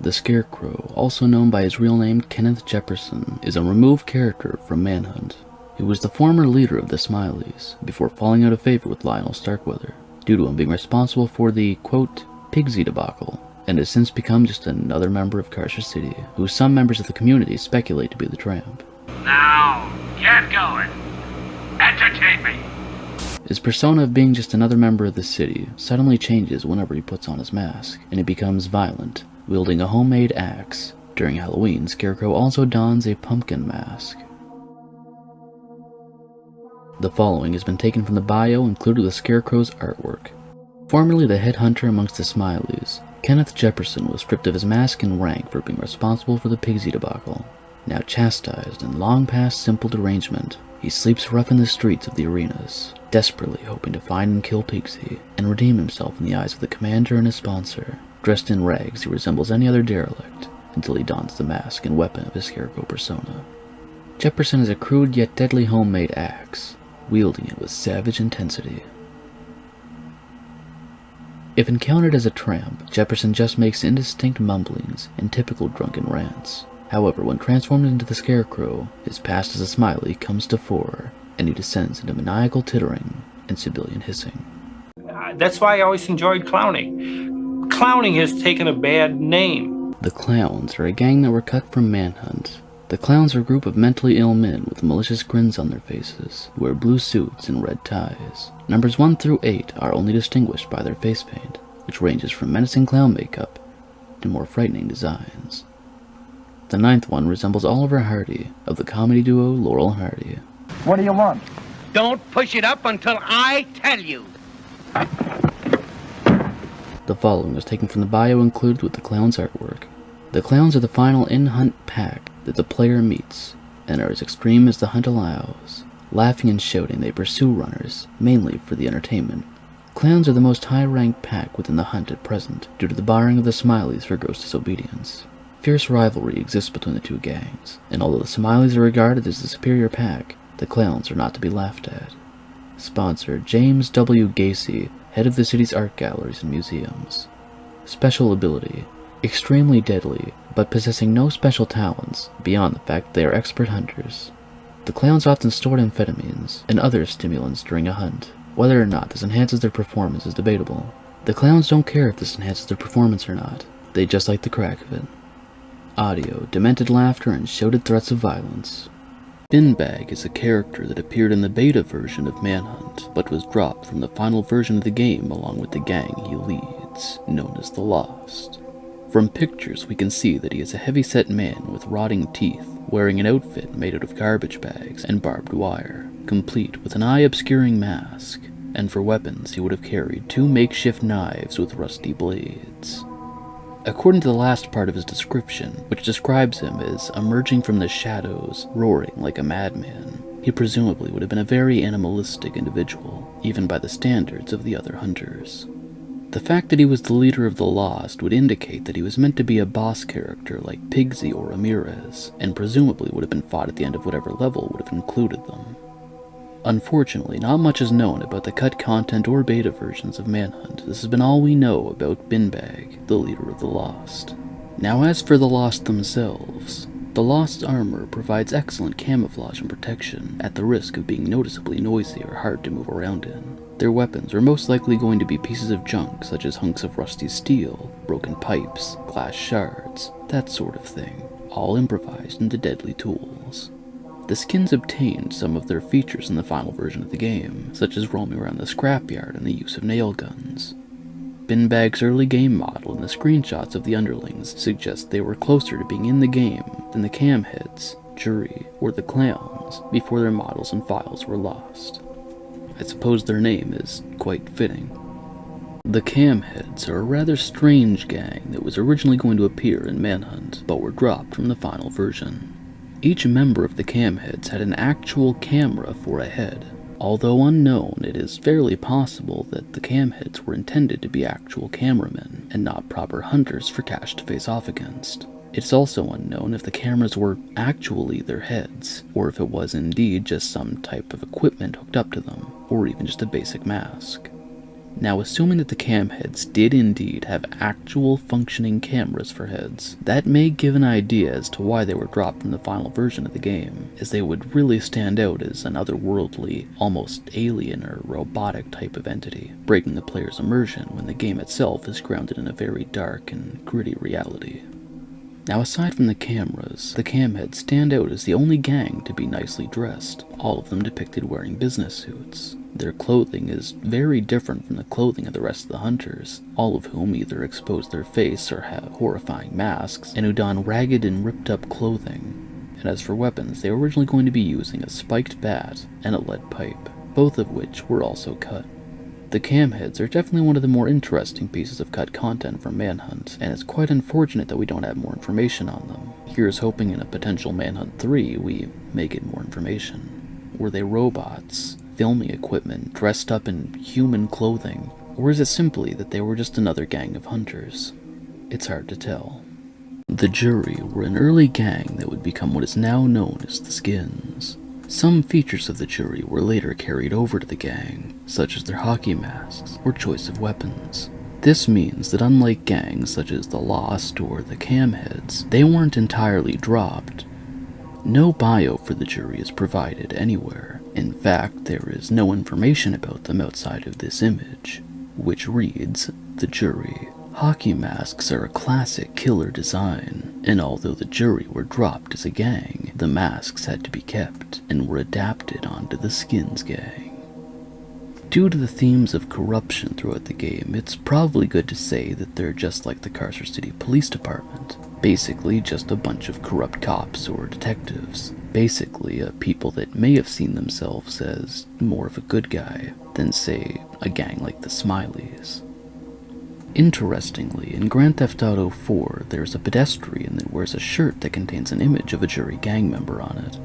The Scarecrow, also known by his real name Kenneth Jefferson, is a removed character from Manhunt. He was the former leader of the Smileys, before falling out of favor with Lionel Starkweather, due to him being responsible for the, quote, Pigsy debacle, and has since become just another member of Carcer City, who some members of the community speculate to be the Tramp. Now, get going. Entertain me. His persona of being just another member of the city suddenly changes whenever he puts on his mask, and he becomes violent, wielding a homemade axe. During Halloween, Scarecrow also dons a pumpkin mask. The following has been taken from the bio included with Scarecrow's artwork. Formerly the head hunter amongst the Smileys, Kenneth Jefferson was stripped of his mask and rank for being responsible for the Pigsy debacle. Now chastised and long past simple derangement, he sleeps rough in the streets of the arenas, desperately hoping to find and kill Pigsy, and redeem himself in the eyes of the commander and his sponsor. Dressed in rags, he resembles any other derelict, until he dons the mask and weapon of his Scarecrow persona. Jefferson is a crude yet deadly homemade axe, wielding it with savage intensity. If encountered as a tramp, Jefferson just makes indistinct mumblings and typical drunken rants. However, when transformed into the Scarecrow, his past as a Smiley comes to fore, and he descends into maniacal tittering and sibilant hissing. That's why I always enjoyed clowning. Clowning has taken a bad name. The Clowns are a gang that were cut from Manhunt. The Clowns are a group of mentally ill men with malicious grins on their faces, who wear blue suits and red ties. Numbers 1 through 8 are only distinguished by their face paint, which ranges from menacing clown makeup to more frightening designs. The 9th one resembles Oliver Hardy of the comedy duo Laurel and Hardy. What do you want? Don't push it up until I tell you. The following was taken from the bio included with the Clowns' artwork. The Clowns are the final in-hunt pack that the player meets, and are as extreme as the hunt allows. Laughing and shouting, they pursue runners, mainly for the entertainment. Clowns are the most high-ranked pack within the hunt at present, due to the barring of the Smileys for gross disobedience. Fierce rivalry exists between the two gangs, and although the Smileys are regarded as the superior pack, the Clowns are not to be laughed at. Sponsor James W. Gacy, head of the city's art galleries and museums. Special ability: extremely deadly, but possessing no special talents, beyond the fact they are expert hunters. The Clowns often stored amphetamines and other stimulants during a hunt. Whether or not this enhances their performance is debatable. The Clowns don't care if this enhances their performance or not, they just like the crack of it. Audio, demented laughter, and shouted threats of violence. Binbag is a character that appeared in the beta version of Manhunt, but was dropped from the final version of the game along with the gang he leads, known as the Lost. From pictures we can see that he is a heavy-set man with rotting teeth, wearing an outfit made out of garbage bags and barbed wire, complete with an eye-obscuring mask, and for weapons he would have carried 2 makeshift knives with rusty blades. According to the last part of his description, which describes him as emerging from the shadows, roaring like a madman, he presumably would have been a very animalistic individual, even by the standards of the other hunters. The fact that he was the leader of the Lost would indicate that he was meant to be a boss character like Pigsy or Ramirez, and presumably would have been fought at the end of whatever level would have included them. Unfortunately, not much is known about the cut content or beta versions of Manhunt. This has been all we know about Binbag, the leader of the Lost. Now as for the Lost themselves, the Lost's armor provides excellent camouflage and protection, at the risk of being noticeably noisy or hard to move around in. Their weapons are most likely going to be pieces of junk such as hunks of rusty steel, broken pipes, glass shards, that sort of thing, all improvised into deadly tools. The skins obtained some of their features in the final version of the game, such as roaming around the scrapyard and the use of nail guns. Binbag's early game model and the screenshots of the underlings suggest they were closer to being in the game than the Camheds, Jury, or the Clowns before their models and files were lost. I suppose their name is quite fitting. The Camheds are a rather strange gang that was originally going to appear in Manhunt, but were dropped from the final version. Each member of the Camheds had an actual camera for a head. Although unknown, it is fairly possible that the Camheds were intended to be actual cameramen, and not proper hunters for Cash to face off against. It's also unknown if the cameras were actually their heads, or if it was indeed just some type of equipment hooked up to them, or even just a basic mask. Now, assuming that the Camheds did indeed have actual functioning cameras for heads, that may give an idea as to why they were dropped from the final version of the game, as they would really stand out as an otherworldly, almost alien or robotic type of entity, breaking the player's immersion when the game itself is grounded in a very dark and gritty reality. Now, aside from the cameras, the Camheds stand out as the only gang to be nicely dressed, all of them depicted wearing business suits. Their clothing is very different from the clothing of the rest of the hunters, all of whom either expose their face or have horrifying masks, and who don ragged and ripped up clothing. And as for weapons, they were originally going to be using a spiked bat and a lead pipe, both of which were also cut. The Camheds are definitely one of the more interesting pieces of cut content from Manhunt, and it's quite unfortunate that we don't have more information on them. Here's hoping in a potential Manhunt 3 we may get more information. Were they robots, filming equipment, dressed up in human clothing, or is it simply that they were just another gang of hunters? It's hard to tell. The Jury were an early gang that would become what is now known as the Skins. Some features of the Jury were later carried over to the gang, such as their hockey masks or choice of weapons. This means that unlike gangs such as the Lost or the Camheds, they weren't entirely dropped. No bio for the Jury is provided anywhere. In fact, there is no information about them outside of this image, which reads, "The Jury. Hockey masks are a classic killer design, and although the Jury were dropped as a gang, the masks had to be kept and were adapted onto the Skins gang." Due to the themes of corruption throughout the game, it's probably good to say that they're just like the Carcer City Police Department. Basically just a bunch of corrupt cops or detectives. Basically people that may have seen themselves as more of a good guy than, say, a gang like the Smileys. Interestingly, in Grand Theft Auto 4, there's a pedestrian that wears a shirt that contains an image of a Jury gang member on it.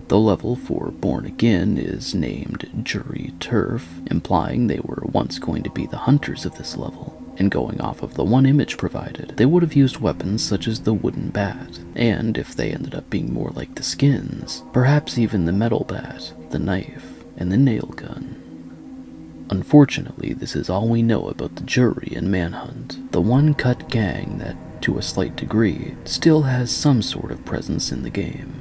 The level for Born Again is named Jury Turf, implying they were once going to be the hunters of this level. And going off of the one image provided, they would have used weapons such as the wooden bat, and if they ended up being more like the Skins, perhaps even the metal bat, the knife, and the nail gun. Unfortunately, this is all we know about the Jury and Manhunt, the one-cut gang that, to a slight degree, still has some sort of presence in the game.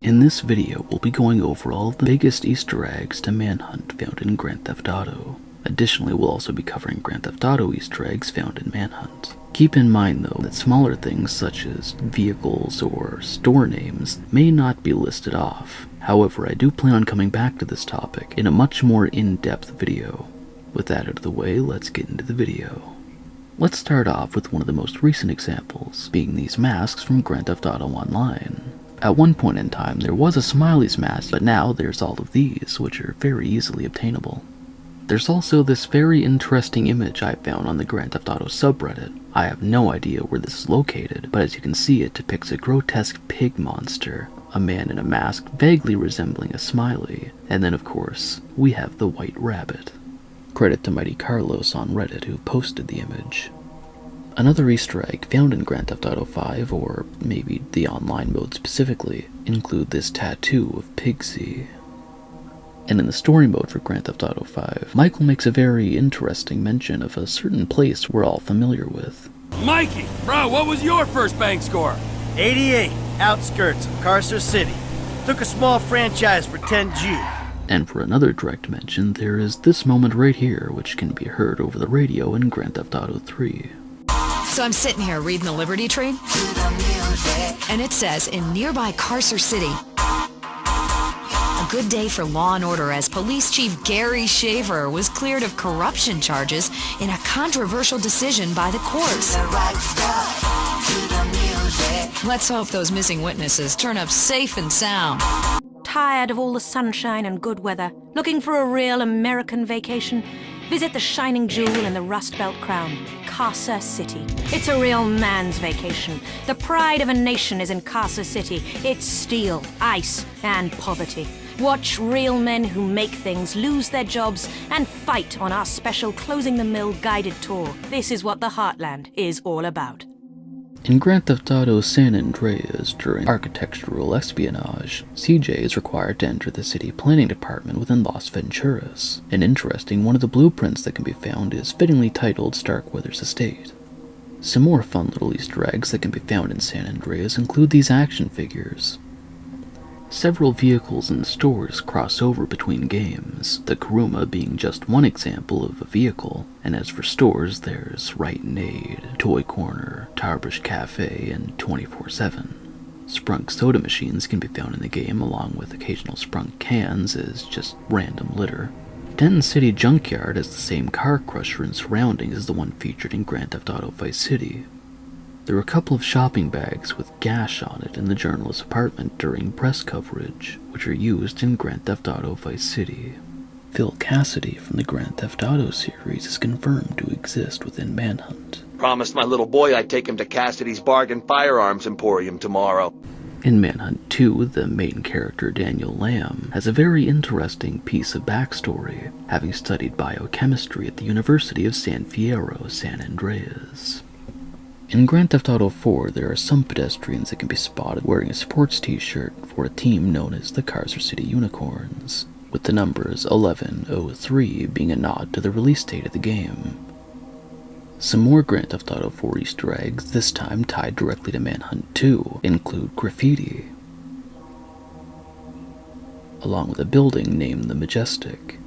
In this video, we'll be going over all of the biggest Easter eggs to Manhunt found in Grand Theft Auto. Additionally, we'll also be covering Grand Theft Auto Easter eggs found in Manhunt. Keep in mind, though, that smaller things such as vehicles or store names may not be listed off. However, I do plan on coming back to this topic in a much more in-depth video. With that out of the way, let's get into the video. Let's start off with one of the most recent examples, being these masks from Grand Theft Auto Online. At one point in time, there was a Smiley's mask, but now there's all of these, which are very easily obtainable. There's also this very interesting image I found on the Grand Theft Auto subreddit. I have no idea where this is located, but as you can see, it depicts a grotesque pig monster, a man in a mask vaguely resembling a smiley, and then of course, we have the White Rabbit. Credit to Mighty Carlos on Reddit who posted the image. Another Easter egg found in Grand Theft Auto 5, or maybe the online mode specifically, include this tattoo of Pigsy. And in the story mode for Grand Theft Auto 5, Michael makes a very interesting mention of a certain place we're all familiar with. Mikey, bro, what was your first bank score? 88, outskirts of Carcer City. Took a small franchise for 10G. And for another direct mention, there is this moment right here, which can be heard over the radio in Grand Theft Auto 3. So I'm sitting here reading the Liberty Tree, and it says, in nearby Carcer City, a good day for law and order as Police Chief Gary Shaver was cleared of corruption charges in a controversial decision by the courts. Let's hope those missing witnesses turn up safe and sound. Tired of all the sunshine and good weather? Looking for a real American vacation? Visit the shining jewel in the Rust Belt crown, Carcer City. It's a real man's vacation. The pride of a nation is in Carcer City. It's steel, ice, and poverty. Watch real men who make things lose their jobs and fight on our special Closing the Mill guided tour. This is what the Heartland is all about. In Grand Theft Auto San Andreas, during architectural espionage, CJ is required to enter the city planning department within Las Venturas. An interesting one of the blueprints that can be found is fittingly titled Starkweather's Estate. Some more fun little Easter eggs that can be found in San Andreas include these action figures. Several vehicles and stores cross over between games, the Kuruma being just one example of a vehicle, and as for stores, there's Rite Aid, Toy Corner, Tarbrush Cafe, and 24/7. Sprunk soda machines can be found in the game, along with occasional Sprunk cans as just random litter. Denton City Junkyard has the same car crusher and surroundings as the one featured in Grand Theft Auto Vice City. There were a couple of shopping bags with gash on it in the journalist's apartment during press coverage, which are used in Grand Theft Auto Vice City. Phil Cassidy from the Grand Theft Auto series is confirmed to exist within Manhunt. Promised my little boy I'd take him to Cassidy's Bargain Firearms Emporium tomorrow. In Manhunt 2, the main character Daniel Lamb has a very interesting piece of backstory, having studied biochemistry at the University of San Fierro, San Andreas. In Grand Theft Auto 4, there are some pedestrians that can be spotted wearing a sports t-shirt for a team known as the Carcer City Unicorns, with the numbers 1103 being a nod to the release date of the game. Some more Grand Theft Auto 4 Easter eggs, this time tied directly to Manhunt 2, include graffiti, along with a building named the Majestic.